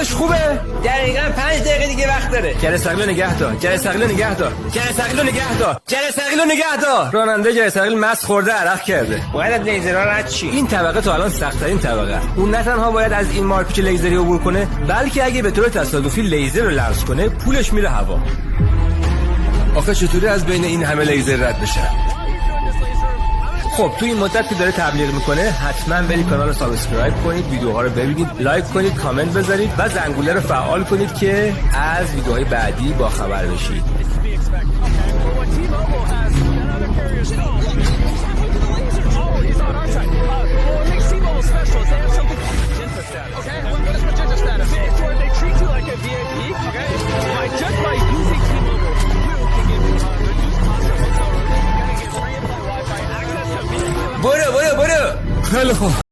حالش خوبه؟ دقیقاً 5 دقیقه دیگه وقت داره. جرثقیل نگه دار. جرثقیل نگه دار. جرثقیل نگه دار. جرثقیل نگه دار. راننده جرثقیل مست خورده عرق کرده. باید از لیزرها رد شی. این طبقه تا الان سخت‌ترین طبقه. اون نه تنها باید از این مارپیچ لیزری عبور کنه، بلکه اگه به طور تصادفی لیزر رو لمس کنه، پولش میره هوا. آخه چطوری از بین این همه لیزر رد بشه؟ خب تو این مدت که داره تبلیغ میکنه حتما برید کانال رو سابسکرایب کنید، ویدیوها رو ببینید، لایک کنید، کامنت بذارید و زنگوله رو فعال کنید که از ویدیوهای بعدی با خبر بشید.